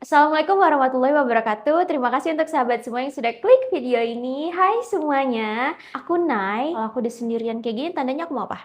Assalamualaikum warahmatullahi wabarakatuh. Terima kasih untuk sahabat semua yang sudah klik video ini. Hai semuanya, aku Nai. Kalau aku udah sendirian kayak gini, tandanya aku mau apa?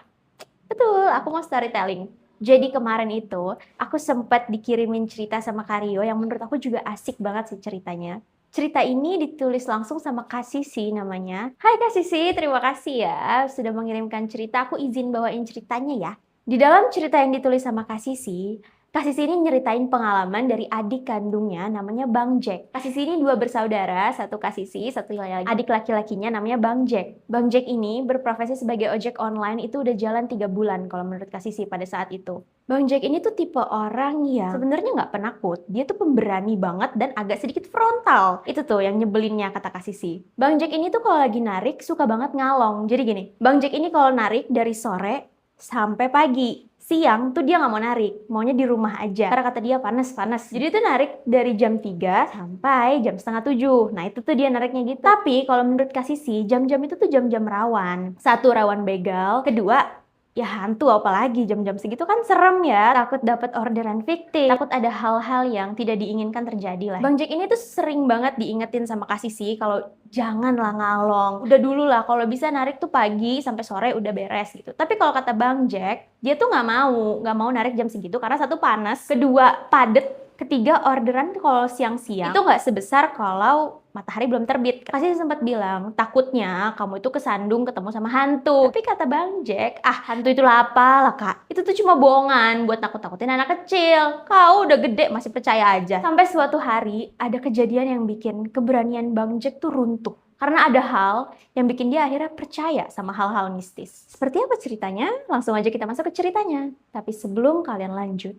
Betul, aku mau storytelling. Jadi kemarin itu, aku sempat dikirimin cerita sama Kario yang menurut aku juga asik banget sih ceritanya. Cerita ini ditulis langsung sama Kak Sisi namanya. Hai Kak Sisi, terima kasih ya sudah mengirimkan cerita. Aku izin bawain ceritanya ya. Di dalam cerita yang ditulis sama Kak Sisi ini nyeritain pengalaman dari adik kandungnya namanya Bang Jack. Kak Sisi ini dua bersaudara, satu Kak Sisi, satu adik laki-lakinya namanya Bang Jack. Bang Jack ini berprofesi sebagai ojek online itu udah jalan 3 bulan kalau menurut Kak Sisi pada saat itu. Bang Jack ini tuh tipe orang yang sebenarnya nggak penakut, dia tuh pemberani banget dan agak sedikit frontal. Itu tuh yang nyebelinnya kata Kak Sisi. Bang Jack ini tuh kalau lagi narik suka banget ngalong. Jadi gini, Bang Jack ini kalau narik dari sore sampai pagi. Siang tuh dia nggak mau narik, maunya di rumah aja. Karena kata dia panas-panas. Jadi tuh narik dari jam 3 sampai jam setengah 7. Nah itu tuh dia nariknya gitu. Tapi kalau menurut Kak Sisi, jam-jam itu tuh jam-jam rawan. Satu, rawan begal. Kedua, ya hantu apalagi jam-jam segitu kan serem ya. Takut dapat orderan fiktif, takut ada hal-hal yang tidak diinginkan terjadi lah. Bang Jack ini tuh sering banget diingetin sama Kak Sisi kalau janganlah ngalong. Udah dulu lah kalau bisa narik tuh pagi sampai sore udah beres gitu. Tapi kalau kata Bang Jack, dia tuh nggak mau narik jam segitu karena satu panas, kedua padet, ketiga orderan tuh kalau siang-siang itu nggak sebesar kalau matahari belum terbit. Kasih sempat bilang, takutnya kamu itu kesandung ketemu sama hantu. Tapi kata Bang Jack, hantu itu apa lah kak? Itu tuh cuma bohongan buat nakut-nakutin anak kecil. Kau udah gede masih percaya aja. Sampai suatu hari ada kejadian yang bikin keberanian Bang Jack tuh runtuh. Karena ada hal yang bikin dia akhirnya percaya sama hal-hal mistis. Seperti apa ceritanya? Langsung aja kita masuk ke ceritanya. Tapi sebelum kalian lanjut,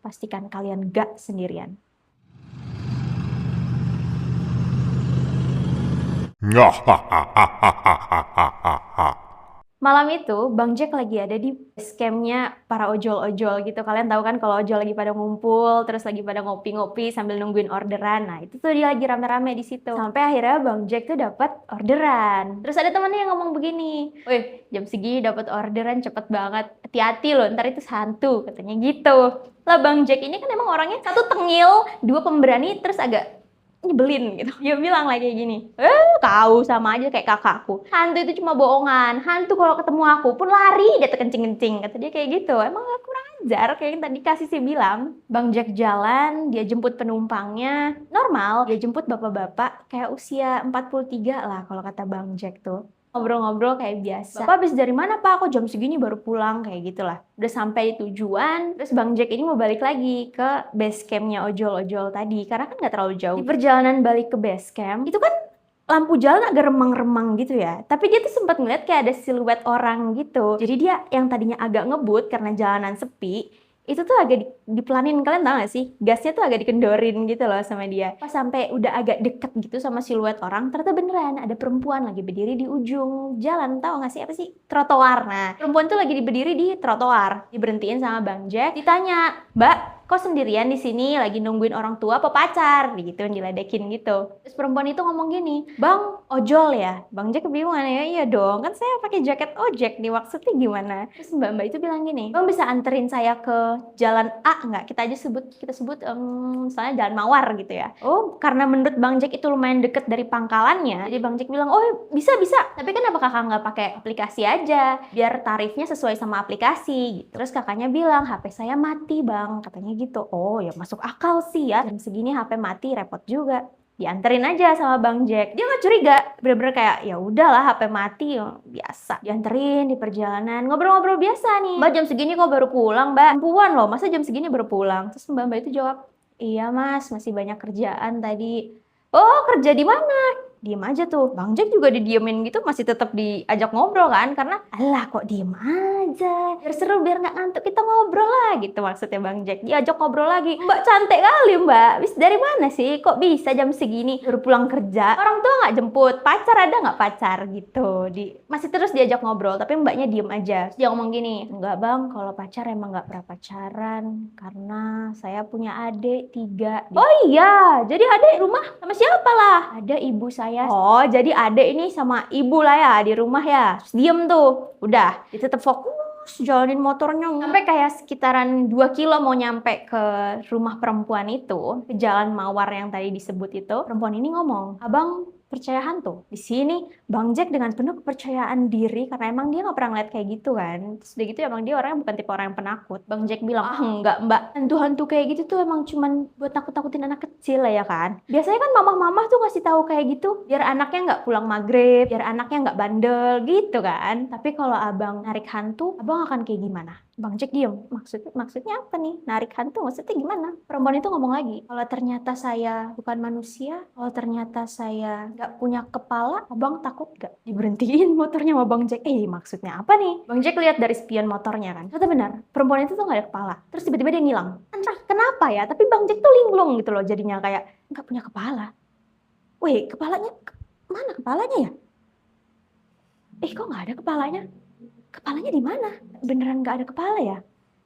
pastikan kalian gak sendirian. Malam itu, Bang Jack lagi ada di campnya para ojol-ojol gitu. Kalian tahu kan kalau ojol lagi pada ngumpul, terus lagi pada ngopi-ngopi sambil nungguin orderan. Nah, itu tuh dia lagi rame-rame di situ. Sampai akhirnya Bang Jack tuh dapat orderan. Terus ada temannya yang ngomong begini, "Wih, jam segini dapat orderan cepet banget. Hati-hati loh, ntar itu hantu," katanya gitu. Lah Bang Jack ini kan emang orangnya satu tengil, dua pemberani, terus agak nyebelin gitu. Dia bilang lah kayak gini, kau sama aja kayak kakakku. Hantu itu cuma bohongan. Hantu kalau ketemu aku pun lari, dia kencing-kencing. Kata dia kayak gitu. Emang gak kurang ajar kayak yang tadi kasih sih bilang. Bang Jack jalan, dia jemput penumpangnya. Normal, dia jemput bapak-bapak kayak usia 43 lah kalau kata Bang Jack tuh. Ngobrol-ngobrol kayak biasa. "Bapak habis dari mana pak? Kok jam segini baru pulang?" Kayak gitulah. Udah sampai tujuan, terus Bang Jack ini mau balik lagi ke base campnya ojol-ojol tadi. Karena kan gak terlalu jauh. Di perjalanan balik ke base camp, itu kan lampu jalan agak remang-remang gitu ya. Tapi dia tuh sempat ngeliat kayak ada siluet orang gitu. Jadi dia yang tadinya agak ngebut karena jalanan sepi, itu tuh agak dipelanin. Kalian tau gak sih? Gasnya tuh agak dikendorin gitu loh sama dia. Pas sampai udah agak deket gitu sama siluet orang, ternyata beneran ada perempuan lagi berdiri di ujung jalan. Tahu gak sih apa sih? Trotoar. Nah, perempuan tuh lagi berdiri di trotoar. Diberhentiin sama Bang Jack. Ditanya, "Mbak, kok sendirian di sini lagi nungguin orang tua apa pacar?" Gitu, diledekin gitu. Terus perempuan itu ngomong gini, "Bang, ojol ya?" Bang Jack kebingungan ya, "Iya dong, kan saya pakai jaket ojek nih, maksudnya gimana?" Terus mbak-mbak itu bilang gini, "Bang bisa anterin saya ke jalan A nggak? Kita sebut misalnya jalan Mawar gitu ya." Oh, karena menurut Bang Jack itu lumayan deket dari pangkalannya, jadi Bang Jack bilang, "Oh bisa bisa, tapi kan apa kakak nggak pakai aplikasi aja, biar tarifnya sesuai sama aplikasi." Gitu. Terus kakaknya bilang, "HP saya mati bang," katanya gitu. Oh ya masuk akal sih ya, jam segini HP mati repot juga. Dianterin aja sama Bang Jack. Dia nggak curiga, bener-bener kayak ya udahlah HP mati biasa. Dianterin di perjalanan, ngobrol-ngobrol biasa nih. "Mbak jam segini kok baru pulang mbak? Perempuan loh, masa jam segini baru pulang?" Terus mbak-mbak itu jawab, "Iya mas, masih banyak kerjaan tadi." "Oh kerja di mana?" Diem aja tuh. Bang Jack juga didiemin gitu, masih tetap diajak ngobrol kan, karena alah kok diem aja, biar seru, biar nggak ngantuk, kita ngobrol lah gitu maksudnya Bang Jack. Diajak ngobrol lagi, "Mbak cantik kali mbak, bis dari mana sih, kok bisa jam segini baru pulang kerja, orang tua nggak jemput, pacar ada nggak pacar?" Gitu. Masih terus diajak ngobrol, tapi mbaknya diem aja. Terus dia ngomong gini, "Enggak bang, kalau pacar emang nggak pernah pacaran, karena saya punya adik 3. "Oh iya, jadi adik rumah sama siapa lah?" "Ada ibu saya." "Oh, jadi adek ini sama ibu lah ya di rumah ya." Terus diem tuh. Udah, dia tetap fokus jalanin motornya sampai kayak sekitaran 2 kilo mau nyampe ke rumah perempuan itu, ke jalan Mawar yang tadi disebut itu. Perempuan ini ngomong, "Abang percaya hantu?" Di sini Bang Jack dengan penuh kepercayaan diri karena emang dia nggak pernah ngeliat kayak gitu kan. Terus udah gitu emang dia orangnya bukan tipe orang yang penakut. Bang Jack bilang, "Ah enggak mbak, hantu-hantu kayak gitu tuh emang cuman buat nakut-nakutin anak kecil lah ya kan. Biasanya kan mamah-mamah tuh ngasih tahu kayak gitu biar anaknya nggak pulang maghrib, biar anaknya nggak bandel gitu kan. Tapi kalau abang narik hantu, abang akan kayak gimana?" Bang Jack diem. Maksudnya apa nih? Narik hantu maksudnya gimana? Perempuan itu ngomong lagi, "Kalau ternyata saya bukan manusia, kalau ternyata saya nggak punya kepala, abang takut nggak?" Diberhentiin motornya sama Bang Jack. Maksudnya apa nih? Bang Jack lihat dari spion motornya kan. Ternyata benar, perempuan itu tuh nggak ada kepala. Terus tiba-tiba dia ngilang. Entah kenapa ya, tapi Bang Jack tuh linglung gitu loh jadinya kayak nggak punya kepala. Wih, mana kepalanya ya? Kok nggak ada kepalanya? Kepalanya di mana? Beneran nggak ada kepala ya?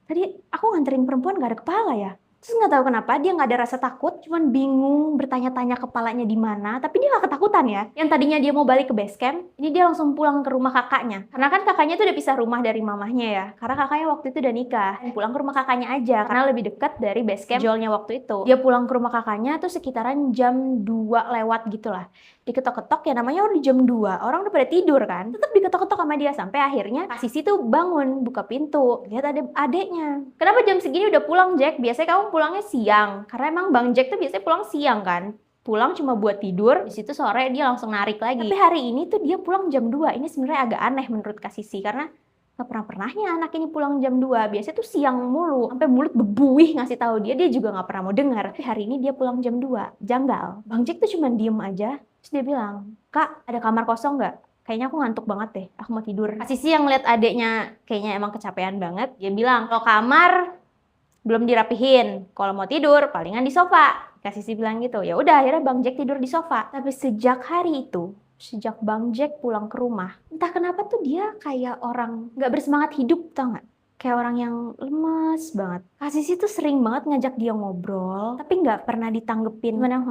Tadi aku nganterin perempuan nggak ada kepala ya? Terus nggak tahu kenapa dia nggak ada rasa takut, cuman bingung bertanya-tanya kepalanya di mana. Tapi dia nggak ketakutan ya. Yang tadinya dia mau balik ke base camp, ini dia langsung pulang ke rumah kakaknya. Karena kan kakaknya tuh udah pisah rumah dari mamahnya ya. Karena kakaknya waktu itu udah nikah. Dan pulang ke rumah kakaknya aja karena lebih dekat dari base camp Joelnya waktu itu. Dia pulang ke rumah kakaknya tuh sekitaran jam 2 lewat gitulah. Diketok-ketok ya, namanya udah jam 2, orang udah pada tidur kan, tetap diketok-ketok sama dia sampai akhirnya Kak Sisi tuh bangun buka pintu, lihat ada adeknya. "Kenapa jam segini udah pulang Jack? Biasanya kamu pulangnya siang." Karena emang Bang Jack tuh biasanya pulang siang kan, pulang cuma buat tidur, di situ sore dia langsung narik lagi. Tapi hari ini tuh dia pulang jam 2. Ini sebenarnya agak aneh menurut Kak Sisi karena gak pernahnya anak ini pulang jam 2. Biasanya tuh siang mulu, sampai mulut bebuih ngasih tahu dia juga gak pernah mau dengar. Tapi hari ini dia pulang jam 2, janggal. Bang Jack tuh cuma diem aja, terus dia bilang, "Kak, ada kamar kosong nggak? Kayaknya aku ngantuk banget deh, aku mau tidur." Kak Sisi yang ngeliat adeknya kayaknya emang kecapean banget, dia bilang, "Kalau kamar belum dirapihin, kalau mau tidur palingan di sofa." Kak Sisi bilang gitu. Ya udah akhirnya Bang Jack tidur di sofa. Tapi sejak hari itu, sejak Bang Jack pulang ke rumah, entah kenapa tuh dia kayak orang nggak bersemangat hidup, tau nggak? Kayak orang yang lemes banget. Kak Sisi tuh sering banget ngajak dia ngobrol, tapi nggak pernah ditanggepin. Mana,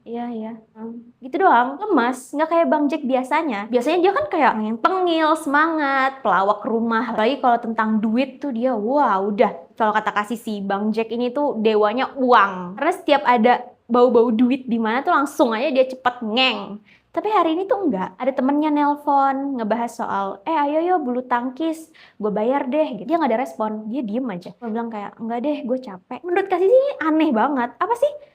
iya, gitu doang, lemes, nggak kayak Bang Jack biasanya. Biasanya dia kan kayak orang yang tengil, semangat, pelawak rumah. Apalagi kalau tentang duit tuh dia, wah udah. Kalau kata Kak Sisi, Bang Jack ini tuh dewanya uang. Karena setiap ada bau-bau duit di mana tuh langsung aja dia cepet ngeng. Tapi hari ini tuh enggak, ada temennya nelpon ngebahas soal ayo yo bulu tangkis, gue bayar deh gitu. Dia nggak ada respon, dia diem aja. Gue bilang kayak enggak deh, gue capek. Menurut Kak Sisi ini aneh banget. Apa sih?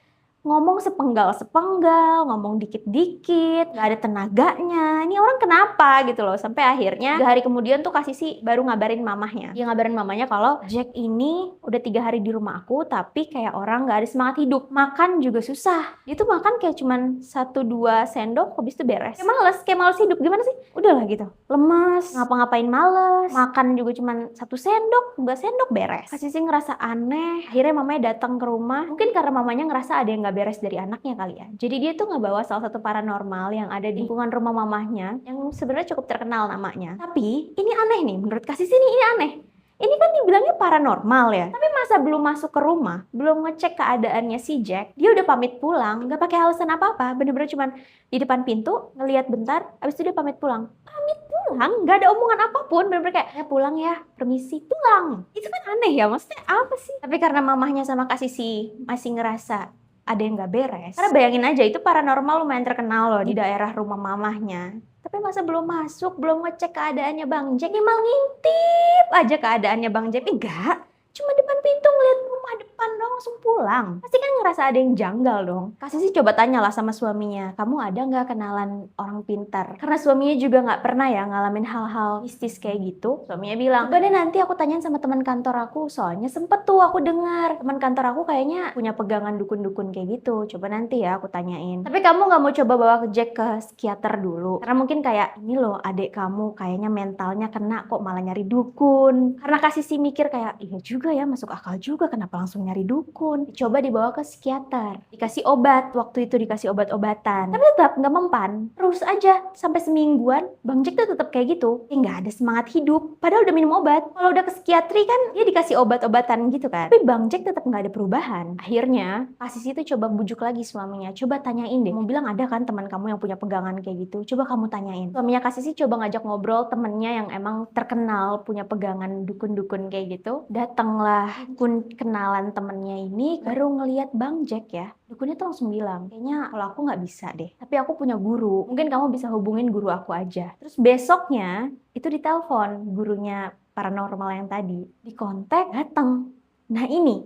Ngomong sepenggal-sepenggal, ngomong dikit-dikit, gak ada tenaganya. Ini orang kenapa gitu loh. Sampai akhirnya 3 hari kemudian tuh Kak Sisi baru ngabarin mamahnya. Dia ngabarin mamanya kalau Jack ini udah 3 hari di rumah aku, tapi kayak orang gak ada semangat hidup. Makan juga susah. Dia tuh makan kayak cuman 1-2 sendok, habis itu beres. Kayak males hidup. Gimana sih? Udahlah gitu. Lemes, ngapa-ngapain males. Makan juga cuman 1 sendok, 2 sendok beres. Kak Sisi ngerasa aneh. Akhirnya mamanya datang ke rumah. Mungkin karena mamanya ngerasa ada yang gak beres dari anaknya kali ya. Jadi dia tuh ngebawa salah satu paranormal yang ada di lingkungan rumah mamahnya yang sebenarnya cukup terkenal namanya. Tapi ini aneh nih, menurut Kak Sisi ini aneh. Ini kan dibilangnya paranormal ya. Tapi masa belum masuk ke rumah, belum ngecek keadaannya si Jack, dia udah pamit pulang, nggak pakai alasan apa-apa, bener-bener cuman di depan pintu ngelihat bentar, abis itu dia pamit pulang. Pamit pulang, nggak ada omongan apapun, bener-bener kayak, "Ya pulang ya, permisi, pulang." Itu kan aneh ya, maksudnya apa sih? Tapi karena mamahnya sama Kak Sisi masih ngerasa ada yang nggak beres. Karena bayangin aja, itu paranormal lumayan terkenal loh di daerah rumah mamahnya. Tapi masa belum masuk, belum ngecek keadaannya Bang Jack, malah ngintip aja keadaannya Bang Jack. Enggak, cuma depan pintu ngeliat rumah depan dong, langsung pulang. Pasti kan ngerasa ada yang janggal dong. Kak Sisi coba tanyalah sama suaminya, "Kamu ada nggak kenalan orang pintar?" Karena suaminya juga nggak pernah ya ngalamin hal-hal mistis kayak gitu. Suaminya bilang, "Coba deh nanti aku tanyain sama teman kantor aku, soalnya sempet tuh aku dengar teman kantor aku kayaknya punya pegangan dukun-dukun kayak gitu. Coba nanti ya aku tanyain. Tapi kamu nggak mau coba bawa ke Jack ke psikiater dulu? Karena mungkin kayak, ini loh adik kamu kayaknya mentalnya kena kok malah nyari dukun." Karena Kak Sisi mikir kayak, iya juga ya, masuk akal juga, kenapa langsung nyari dukun, coba dibawa ke psikiater, dikasih obat, waktu itu dikasih obat-obatan, tapi tetap nggak mempan. Terus aja sampai semingguan Bang Jack tuh tetap kayak gitu, nggak ada semangat hidup, padahal udah minum obat. Kalau udah ke psikiatri kan dia dikasih obat-obatan gitu kan, tapi Bang Jack tetap nggak ada perubahan. Akhirnya Kak Sisi tuh coba bujuk lagi suaminya, coba tanyain deh, mau bilang ada kan teman kamu yang punya pegangan kayak gitu, coba kamu tanyain. Suaminya Kak Sisi coba ngajak ngobrol temennya yang emang terkenal punya pegangan dukun-dukun kayak gitu. Datanglah dukun kenalan temennya ini, baru ngeliat Bang Jack ya, dukunnya tuh langsung bilang, kayaknya kalau aku nggak bisa deh, tapi aku punya guru, mungkin kamu bisa hubungin guru aku aja. Terus besoknya itu ditelepon gurunya paranormal yang tadi, dikontak, datang. Nah ini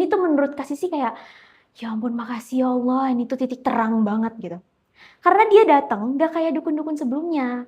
tuh menurut Kak Sisi kayak, ya ampun makasih ya Allah, ini tuh titik terang banget gitu. Karena dia datang nggak kayak dukun-dukun sebelumnya.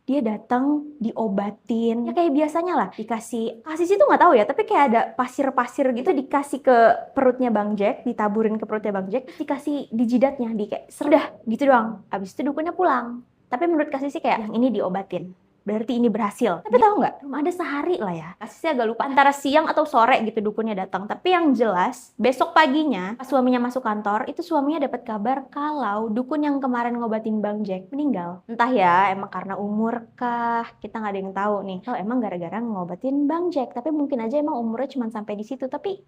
Dia datang diobatin, ya kayak biasanya lah, dikasih, Kak Sisi tuh nggak tahu ya, tapi kayak ada pasir-pasir gitu dikasih ke perutnya Bang Jack, ditaburin ke perutnya Bang Jack, dikasih di jidatnya, di kayak serdah gitu doang. Abis itu dukunnya pulang. Tapi menurut Kak Sisi kayak yang ini diobatin, berarti ini berhasil. Tapi tahu nggak, cuma ada sehari lah ya. Kak Sisi agak lupa antara siang atau sore gitu dukunnya datang. Tapi yang jelas besok paginya pas suaminya masuk kantor, itu suaminya dapat kabar kalau dukun yang kemarin ngobatin Bang Jack meninggal. Entah ya emang karena umur kah, kita nggak ada yang tahu nih. Atau emang gara-gara ngobatin Bang Jack. Tapi mungkin aja emang umurnya cuma sampai di situ. Tapi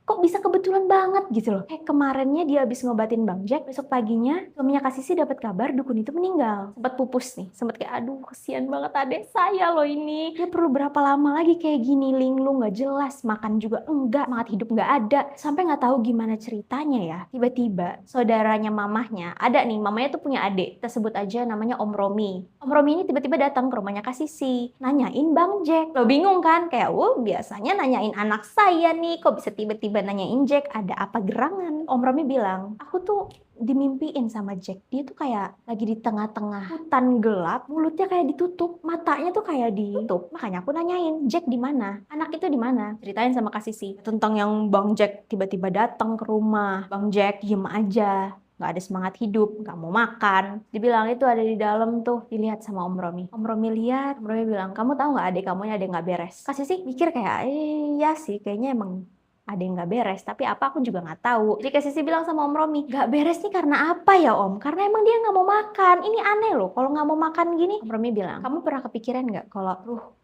kok bisa kebetulan banget gitu loh. Kayak kemarinnya dia habis ngobatin Bang Jack, besok paginya suaminya Kak Sisi dapat kabar dukun itu meninggal. Sempat pupus nih, sempat kayak aduh kesian banget adek saya loh ini. Dia perlu berapa lama lagi kayak gini, linglung nggak jelas, makan juga enggak, semangat hidup nggak ada. Sampai nggak tahu gimana ceritanya ya. Tiba-tiba saudaranya mamahnya, ada nih, mamanya tuh punya adik, kita sebut aja namanya Om Romi. Om Romi ini tiba-tiba datang ke rumahnya Kak Sisi, nanyain Bang Jack. Lo bingung kan? Kayak, biasanya nanyain anak saya nih, kok bisa tiba-tiba nanyain Jack, ada apa gerangan? Om Romi bilang, aku tuh dimimpiin sama Jack. Dia tuh kayak lagi di tengah-tengah hutan gelap, mulutnya kayak ditutup, matanya tuh kayak ditutup. Makanya aku nanyain, Jack di mana? Anak itu di mana? Ceritain sama Kak Sisi tentang yang Bang Jack tiba-tiba datang ke rumah. Bang Jack diem aja, nggak ada semangat hidup, nggak mau makan. Dibilang itu ada di dalam tuh, dilihat sama Om Romi. Om Romi lihat, Om Romi bilang, kamu tahu nggak adik kamu ada yang nggak beres? Kak Sisi mikir kayak, iya sih, kayaknya emang ada yang nggak beres, tapi apa aku juga nggak tahu. Jadi Kak Sisi bilang sama Om Romi, nggak beres nih karena apa ya Om? Karena emang dia nggak mau makan. Ini aneh loh, kalau nggak mau makan gini. Om Romi bilang, kamu pernah kepikiran nggak kalau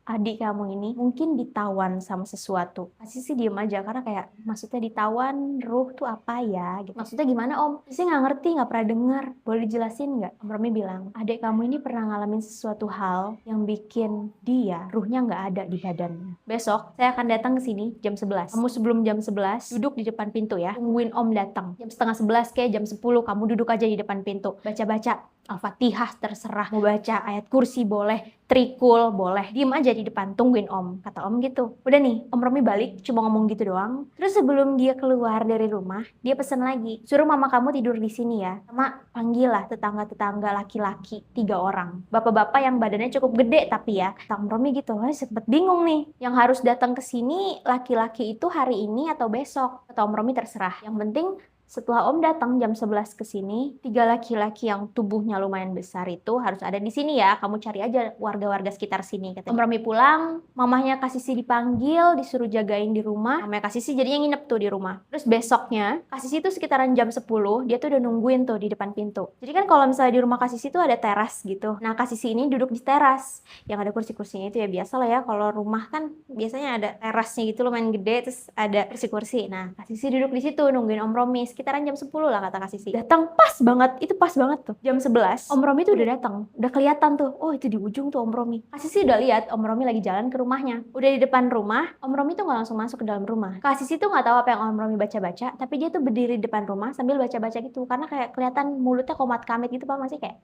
adik kamu ini mungkin ditawan sama sesuatu? Kak Sisi diem aja karena kayak, maksudnya ditawan ruh tuh apa ya? Gitu. Maksudnya gimana Om? Sisi nggak ngerti, nggak pernah dengar. Boleh dijelasin nggak? Om Romi bilang, adik kamu ini pernah ngalamin sesuatu hal yang bikin dia ruhnya nggak ada di badannya. Besok saya akan datang ke sini jam 11. Kamu sebelum jam 11 duduk di depan pintu ya, tungguin Om datang. Jam setengah 11 kayak jam 10 kamu duduk aja di depan pintu, baca-baca Al-Fatihah, terserah mau baca ayat kursi boleh, trikul boleh, diem aja di depan tungguin Om, kata Om gitu. Udah nih Om Romi balik cuma ngomong gitu doang. Terus sebelum dia keluar dari rumah, dia pesan lagi, suruh mama kamu tidur di sini ya, sama panggil lah tetangga-tetangga laki-laki 3 orang, bapak-bapak yang badannya cukup gede tapi ya. Kata Om Romi gitu. Sempet bingung nih, yang harus datang ke sini laki-laki itu hari ini atau besok? Kata Om Romi terserah, yang penting setelah Om datang jam 11 ke sini, 3 laki-laki yang tubuhnya lumayan besar itu harus ada di sini ya. Kamu cari aja warga-warga sekitar sini. Kata Om Romi pulang, mamahnya Kak Sisi dipanggil, disuruh jagain di rumah. Mamanya Kak Sisi jadinya nginep tuh di rumah. Terus besoknya, Kak Sisi tuh sekitaran jam 10, dia tuh udah nungguin tuh di depan pintu. Jadi kan kalau misalnya di rumah Kak Sisi tuh ada teras gitu. Nah Kak Sisi ini duduk di teras, yang ada kursi-kursinya itu ya biasa lah ya. Kalau rumah kan biasanya ada terasnya gitu lumayan gede, terus ada kursi-kursi. Nah Kak Sisi duduk di situ nungguin Om Romi. Sekitaran jam 10 lah kata Kak Sisi. Datang pas banget, itu pas banget tuh. Jam 11, Om Romi tuh udah datang. Udah kelihatan tuh, oh itu di ujung tuh Om Romi. Kak Sisi udah lihat Om Romi lagi jalan ke rumahnya. Udah di depan rumah, Om Romi tuh nggak langsung masuk ke dalam rumah. Kak Sisi tuh nggak tahu apa yang Om Romi baca-baca, tapi dia tuh berdiri di depan rumah sambil baca-baca gitu. Karena kayak kelihatan mulutnya komat kamit gitu, Pak, masih kayak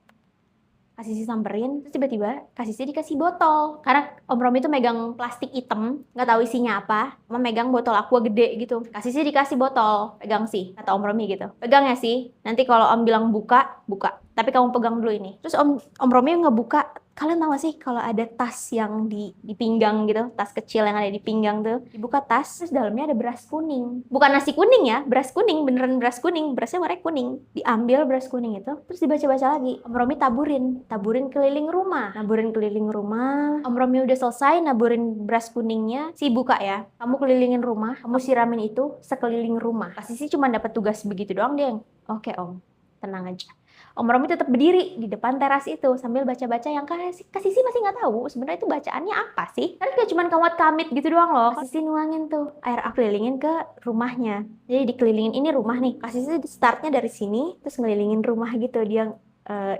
Kak Sisi samperin, terus tiba-tiba Kak Sisi dikasih botol. Karena Om Romi tuh megang plastik hitam, nggak tahu isinya apa, sama megang botol aqua gede gitu. Kak Sisi dikasih botol, pegang sih, kata Om Romi gitu. Pegang ya sih, nanti kalau Om bilang buka, buka. Tapi kamu pegang dulu ini. Terus Om Romi ngebuka Kalian tahu gak sih kalau ada tas yang di pinggang gitu, tas kecil yang ada di pinggang tuh, dibuka tas, terus dalamnya ada beras kuning. Bukan nasi kuning ya, beras kuning, beneran beras kuning, berasnya warna kuning. Diambil beras kuning itu, terus dibaca-baca lagi. Om Romi taburin keliling rumah. Naburin keliling rumah. Om Romi udah selesai naburin beras kuningnya, si buka ya. Kamu kelilingin rumah, kamu siramin itu sekeliling rumah. Kak Sisi cuma dapat tugas begitu doang dia. Oke Om, tenang aja. Om Romi tetap berdiri di depan teras itu sambil baca-baca yang Kak Sisi masih nggak tahu sebenarnya itu bacaannya apa sih. Karena kayak cuma kawat kamit gitu doang loh. Kak Sisi nuangin tuh air kelilingin ke rumahnya. Jadi dikelilingin ini rumah nih. Kak Sisi startnya dari sini terus ngelilingin rumah gitu. Dia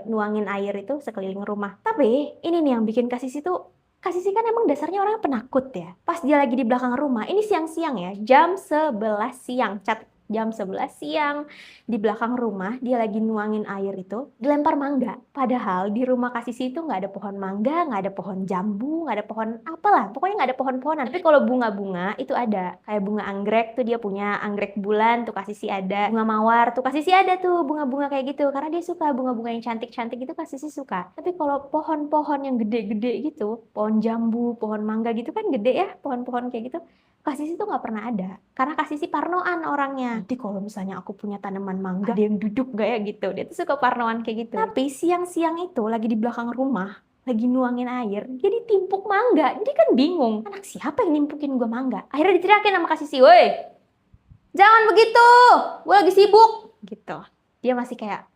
nuangin air itu sekeliling rumah. Tapi ini nih yang bikin Kak Sisi tuh, Kak Sisi kan emang dasarnya orang penakut ya. Pas dia lagi di belakang rumah, ini siang-siang ya, jam 11 siang, jam 11 siang di belakang rumah dia lagi nuangin air itu dilempar mangga. Padahal di rumah Kak Sisi itu nggak ada pohon mangga, nggak ada pohon jambu, nggak ada pohon apalah, pokoknya nggak ada pohon-pohonan. Tapi kalau bunga-bunga itu ada, kayak bunga anggrek tuh dia punya anggrek bulan tuh Kak Sisi ada, bunga mawar tuh Kak Sisi ada tuh bunga-bunga kayak gitu karena dia suka bunga-bunga yang cantik-cantik itu Kak Sisi suka. Tapi kalau pohon-pohon yang gede-gede gitu, pohon jambu, pohon mangga gitu kan gede ya, pohon-pohon kayak gitu. Kak Sisi tuh nggak pernah ada, karena Kak Sisi parnoan orangnya. Nanti kalau misalnya aku punya tanaman mangga, ada yang duduk gak ya gitu. Dia tuh suka parnoan kayak gitu. Tapi siang-siang itu lagi di belakang rumah, lagi nuangin air, dia ditimpuk mangga. Jadi kan bingung, anak siapa yang nimpukin gua mangga? Akhirnya diteriakin sama Kak Sisi, woi, jangan begitu, gue lagi sibuk. Gitu. Dia masih kayak,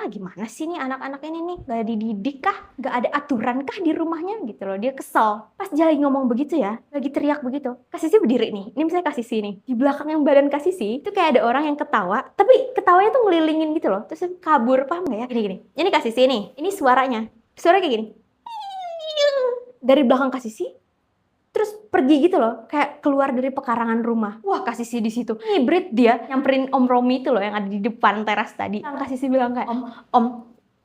gimana sih nih anak-anak ini nih, gak dididik kah, gak ada aturan kah di rumahnya gitu loh. Dia kesel pas dia lagi ngomong begitu ya, lagi teriak begitu. Kak Sisi berdiri nih, ini misalnya Kak Sisi nih, di belakang yang badan Kak Sisi itu kayak ada orang yang ketawa, tapi ketawanya tuh ngelilingin gitu loh, terus kabur, paham gak ya? Gini ini Kak Sisi nih, ini suaranya kayak gini dari belakang Kak Sisi, terus pergi gitu loh, kayak keluar dari pekarangan rumah. Wah, Kak Sisi di situ hibrid, dia nyamperin Om Romi itu loh yang ada di depan teras tadi. Kak Sisi bilang kayak, Om,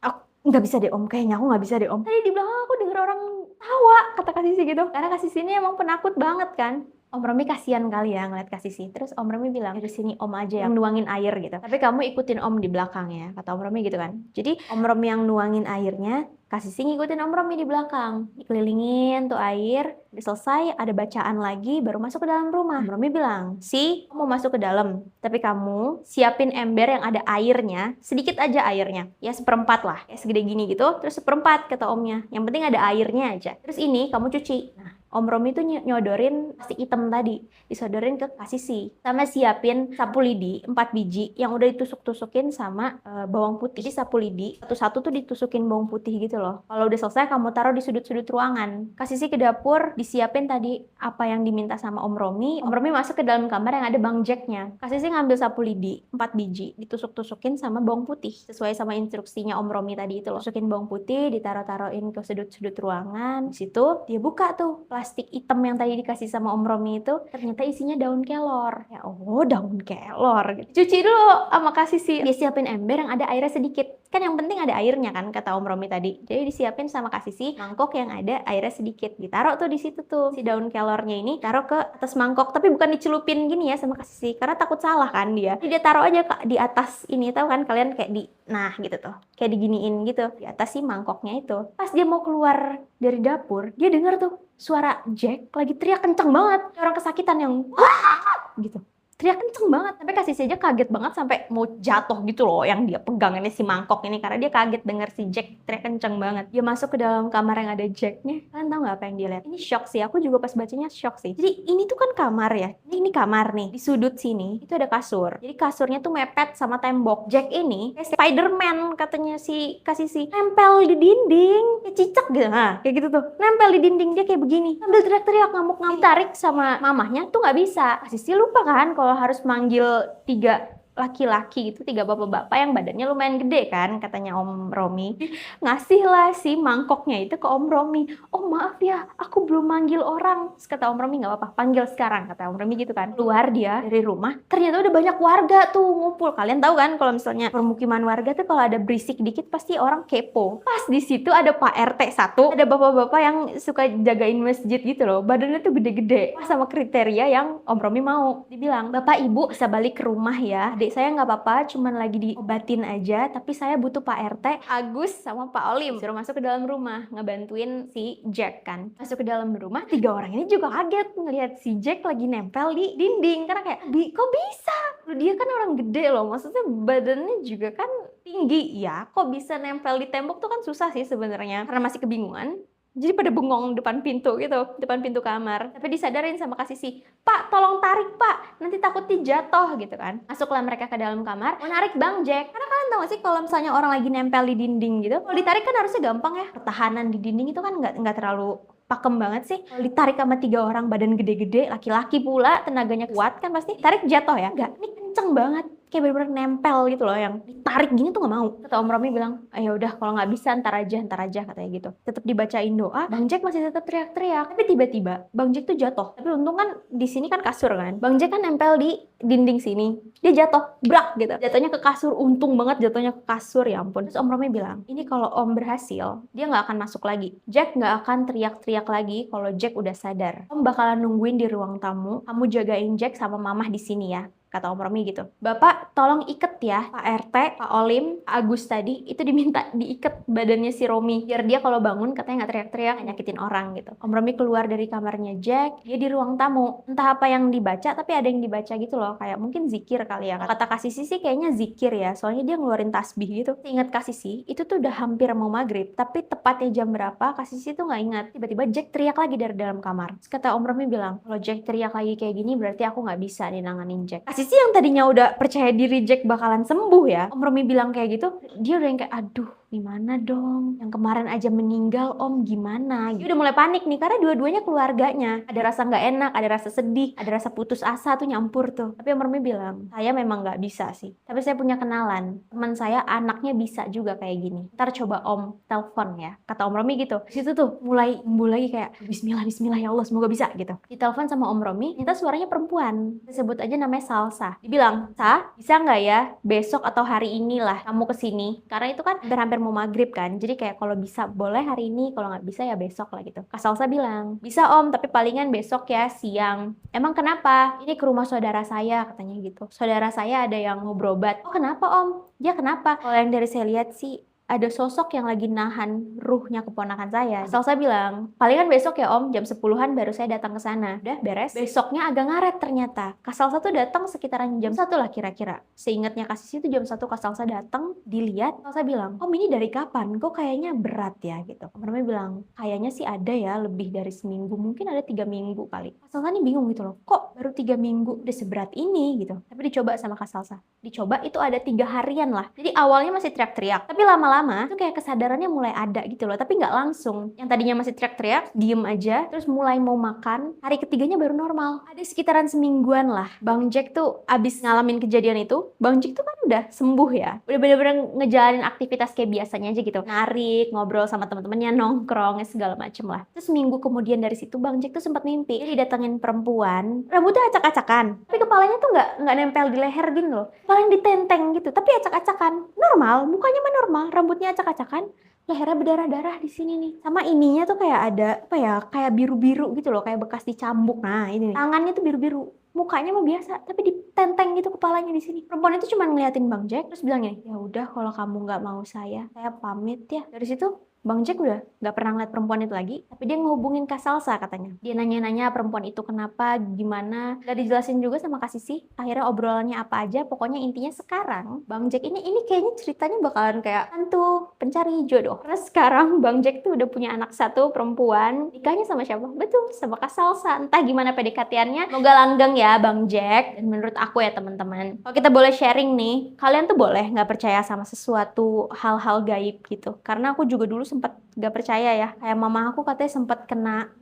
aku nggak bisa deh Om, kayaknya aku nggak bisa deh Om. Tadi di belakang aku denger orang tawa, kata Kak Sisi gitu. Karena Kak Sisi ini emang penakut banget kan. Om Romi kasihan kali ya ngeliat Kak Sisi. Terus Om Romi bilang, di sini Om aja yang nuangin air gitu. Tapi kamu ikutin Om di belakang ya, kata Om Romi gitu kan. Jadi Om Romi yang nuangin airnya, Kak Sisi ngikutin Om Romi di belakang. Dikelilingin tuh air, udah selesai, ada bacaan lagi, baru masuk ke dalam rumah. Om Romi bilang, kamu mau masuk ke dalam, tapi kamu siapin ember yang ada airnya, sedikit aja airnya. Ya seperempat lah, kayak segede gini gitu, terus seperempat kata Omnya. Yang penting ada airnya aja. Terus ini kamu cuci. Nah, Om Romi tuh nyodorin plastik hitam tadi, disodorin ke Kak Sisi. Sama siapin sapu lidi 4 biji yang udah ditusuk-tusukin sama bawang putih. Jadi sapu lidi satu-satu tuh ditusukin bawang putih gitu loh. Kalau udah selesai kamu taruh di sudut-sudut ruangan. Kak Sisi ke dapur, disiapin tadi apa yang diminta sama Om Romi. Om Romi masuk ke dalam kamar yang ada Bang Jacknya. Kak Sisi ngambil sapu lidi 4 biji, ditusuk-tusukin sama bawang putih sesuai sama instruksinya Om Romi tadi itu loh. Tusukin bawang putih, ditaruh-taruhin ke sudut-sudut ruangan. Di situ dia buka tuh plastik hitam yang tadi dikasih sama Om Romi itu, ternyata isinya daun kelor. Ya Allah, daun kelor gitu. Cuci dulu sama Kak Sisi. Dia siapin ember yang ada airnya sedikit. Kan yang penting ada airnya kan, kata Om Romi tadi. Jadi disiapin sama Kak Sisi mangkok yang ada airnya sedikit. Ditaruh tuh di situ tuh si daun kelornya ini, taruh ke atas mangkok, tapi bukan dicelupin gini ya sama Kak Sisi, karena takut salah kan dia. Jadi dia taruh aja Kak di atas ini, tahu kan kalian kayak nah gitu tuh, kayak diginiin gitu di atas si mangkoknya itu. Pas dia mau keluar dari dapur, dia denger tuh suara Jack lagi teriak kenceng banget, orang kesakitan yang wah gitu. Teriak kenceng banget, sampai Kak Sisi aja kaget banget sampai mau jatuh gitu loh yang dia pegang ini si mangkok ini, karena dia kaget denger si Jack teriak kenceng banget. Dia masuk ke dalam kamar yang ada Jacknya. Kalian tahu nggak apa yang dia lihat? Ini shock sih, aku juga pas bacanya shock sih. Jadi ini tuh kan kamar ya, ini kamar nih, di sudut sini itu ada kasur. Jadi kasurnya tuh mepet sama tembok. Jack ini kayak Spiderman katanya si Kak Sisi, nempel di dinding, kayak cicak gitu, nah kayak gitu tuh, nempel di dinding. Dia kayak begini, sambil teriak-teriak, ngamuk-ngamuk, ditarik sama mamahnya tuh nggak bisa. Kak Sisi lupa kan kalau harus manggil 3 laki-laki gitu, 3 bapak-bapak yang badannya lumayan gede kan, katanya Om Romi. Ngasihlah si mangkoknya itu ke Om Romi. Oh maaf ya, aku belum manggil orang. Terus kata Om Romi, nggak apa-apa, panggil sekarang, kata Om Romi gitu kan. Keluar dia dari rumah, ternyata udah banyak warga tuh ngumpul. Kalian tahu kan kalau misalnya permukiman warga tuh kalau ada berisik dikit pasti orang kepo. Pas di situ ada Pak RT 1, ada bapak-bapak yang suka jagain masjid gitu loh, badannya tuh gede-gede, sama kriteria yang Om Romi mau. Dibilang, Bapak Ibu bisa balik ke rumah ya, saya nggak apa-apa, cuman lagi diobatin aja, tapi saya butuh Pak RT, Agus, sama Pak Olim. Suruh masuk ke dalam rumah, ngebantuin si Jack kan. Masuk ke dalam rumah, 3 orang ini juga kaget ngelihat si Jack lagi nempel di dinding. Karena kayak, kok bisa? Dia kan orang gede loh, maksudnya badannya juga kan tinggi. Ya, kok bisa nempel di tembok tuh kan susah sih sebenarnya. Karena masih kebingungan. Jadi pada bengong depan pintu gitu, depan pintu kamar. Tapi disadarin sama Kak Sisi, Pak tolong tarik Pak, nanti takutnya jatuh gitu kan. Masuklah mereka ke dalam kamar, mau narik Bang Jack. Karena kalian tau gak sih kalau misalnya orang lagi nempel di dinding gitu, kalau ditarik kan harusnya gampang ya. Pertahanan di dinding itu kan nggak terlalu pakem banget sih. Kalau ditarik sama 3 orang badan gede-gede, laki-laki pula, tenaganya kuat kan pasti tarik jatuh ya. Enggak, ini kenceng banget. Kayak bener-bener nempel gitu loh, yang ditarik gini tuh nggak mau. Kata Om Romi bilang, ya udah kalau nggak bisa ntar aja katanya gitu. Tetap dibacain doa, Bang Jack masih tetap teriak-teriak. Tapi tiba-tiba Bang Jack tuh jatuh. Tapi untung kan di sini kan kasur kan. Bang Jack kan nempel di dinding sini. Dia jatuh, brak gitu. Jatuhnya ke kasur, untung banget jatuhnya ke kasur, ya ampun. Terus Om Romi bilang, ini kalau Om berhasil, dia nggak akan masuk lagi. Jack nggak akan teriak-teriak lagi kalau Jack udah sadar. Om bakalan nungguin di ruang tamu. Kamu jagain Jack sama Mamah di sini ya. Kata Om Romi gitu. Bapak tolong iket ya Pak RT, Pak Olim, Pak Agus tadi itu diminta diiket badannya si Romi biar dia kalau bangun katanya nggak teriak-teriak, nggak nyakitin orang gitu. Om Romi keluar dari kamarnya Jack, dia di ruang tamu. Entah apa yang dibaca, tapi ada yang dibaca gitu loh, kayak mungkin zikir kali ya. Kata Kak Sisi sih kayaknya zikir ya, soalnya dia ngeluarin tasbih gitu. Ingat Kak Sisi, itu tuh udah hampir mau maghrib, tapi tepatnya jam berapa Kak Sisi tuh nggak ingat. Tiba-tiba Jack teriak lagi dari dalam kamar. Terus kata Om Romi bilang, kalau Jack teriak lagi kayak gini berarti aku nggak bisa nih nanganin Jack. Sisi yang tadinya udah percaya diri Jack bakalan sembuh ya, Om Romi bilang kayak gitu, dia udah yang kayak aduh gimana dong, yang kemarin aja meninggal Om gimana. Dia udah mulai panik nih karena dua-duanya keluarganya, ada rasa nggak enak, ada rasa sedih, ada rasa putus asa tuh nyampur tuh. Tapi Om Romi bilang, saya memang nggak bisa sih, tapi saya punya kenalan, teman saya anaknya bisa juga kayak gini, ntar coba Om telepon ya, kata Om Romi gitu. Di situ tuh mulai lagi kayak Bismillah ya Allah semoga bisa gitu. Ditelepon sama Om Romi, ternyata suaranya perempuan, disebut aja namanya Salsa. Dibilang, Sa, bisa nggak ya besok atau hari inilah kamu kesini, karena itu kan hampir mau maghrib kan, jadi kayak kalau bisa boleh hari ini, kalau nggak bisa ya besok lah gitu. Kak Salsa bilang, bisa Om, tapi palingan besok ya siang. Emang kenapa? Ini ke rumah saudara saya katanya gitu. Saudara saya ada yang mau berobat. Oh kenapa Om? Dia kenapa? Kalau yang dari saya lihat sih ada sosok yang lagi nahan ruhnya keponakan saya. Salsa bilang, palingan besok ya Om, jam 10-an baru saya datang ke sana. Udah beres. Besoknya agak ngaret ternyata. Kak Salsa tuh datang sekitaran jam 1 lah kira-kira. Seingatnya Kak Sisi tuh jam 1 Kak Salsa datang, dilihat, Salsa bilang, Om ini dari kapan? Kok kayaknya berat ya gitu. Om Romi bilang, kayaknya sih ada ya lebih dari seminggu, mungkin ada 3 minggu kali. Kak Salsa nih bingung gitu loh, kok baru 3 minggu udah seberat ini gitu. Tapi dicoba sama Kak Salsa. Dicoba itu ada 3 harian lah. Jadi awalnya masih teriak-teriak, tapi lama-lama itu kayak kesadarannya mulai ada gitu loh, tapi nggak langsung. Yang tadinya masih teriak-teriak, diem aja, terus mulai mau makan, hari ketiganya baru normal. Ada sekitaran semingguan lah. Bang Jack tuh abis ngalamin kejadian itu, Bang Jack tuh kan udah sembuh ya, udah bener-bener ngejalanin aktivitas kayak biasanya aja gitu, narik, ngobrol sama teman-temannya, nongkrong, segala macem lah. Terus minggu kemudian dari situ Bang Jack tuh sempat mimpi, dia didatengin perempuan, rambutnya acak-acakan, tapi kepalanya tuh nggak nempel di leher gitu loh, kepalanya ditenteng gitu, tapi acak-acakan, normal, mukanya mah normal, rambutnya acak-acakan, lehernya berdarah-darah di sini nih. Sama ininya tuh kayak ada apa ya, kayak biru-biru gitu loh, kayak bekas dicambuk. Nah, ini nih. Tangannya tuh biru-biru. Mukanya mah biasa, tapi ditenteng gitu kepalanya di sini. Perempuan itu cuma ngeliatin Bang Jack terus bilang gini, "Ya udah kalau kamu nggak mau saya pamit ya." Dari situ Bang Jack udah nggak pernah ngeliat perempuan itu lagi, tapi dia ngehubungin Kak Salsa katanya. Dia nanya-nanya perempuan itu kenapa, gimana, gak dijelasin juga sama Kak Sisi. Akhirnya obrolannya apa aja, pokoknya intinya sekarang Bang Jack ini kayaknya ceritanya bakalan kayak hantu pencari jodoh. Karena sekarang Bang Jack tuh udah punya anak 1 perempuan, nikahnya sama siapa? Betul, sama Kak Salsa. Entah gimana PDKT-annya, semoga langgeng ya Bang Jack. Dan menurut aku ya teman-teman, kalau kita boleh sharing nih, kalian tuh boleh nggak percaya sama sesuatu hal-hal gaib gitu. Karena aku juga dulu sempat gak percaya ya, kayak mama aku katanya sempat kena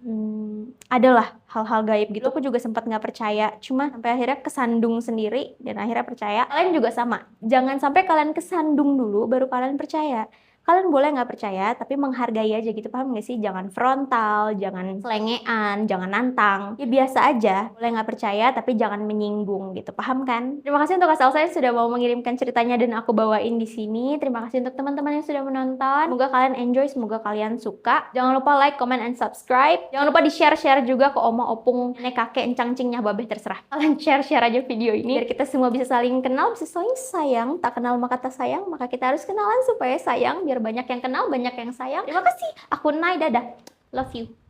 adalah hal-hal gaib gitu, aku juga sempat gak percaya, cuma sampai akhirnya kesandung sendiri dan akhirnya percaya. Kalian juga sama, jangan sampai kalian kesandung dulu baru kalian percaya, Kalian boleh nggak percaya, tapi menghargai aja gitu, paham nggak sih? Jangan frontal, jangan selengean, jangan nantang. Ya biasa aja, boleh nggak percaya, tapi jangan menyinggung gitu, paham kan? Terima kasih untuk Kak Salsa yang sudah mau mengirimkan ceritanya dan aku bawain di sini. Terima kasih untuk teman-teman yang sudah menonton. Semoga kalian enjoy, semoga kalian suka. Jangan lupa like, comment, and subscribe. Jangan lupa di-share-share juga ke oma, opung, nenek, kakek, encang-cingnya, babeh, terserah. Kalian share-share aja video ini biar kita semua bisa saling kenal, bisa saling sayang. Tak kenal maka tak sayang, maka kita harus kenalan supaya sayang. Biar banyak yang kenal, banyak yang sayang. Terima kasih. Aku Nai, dadah. Love you.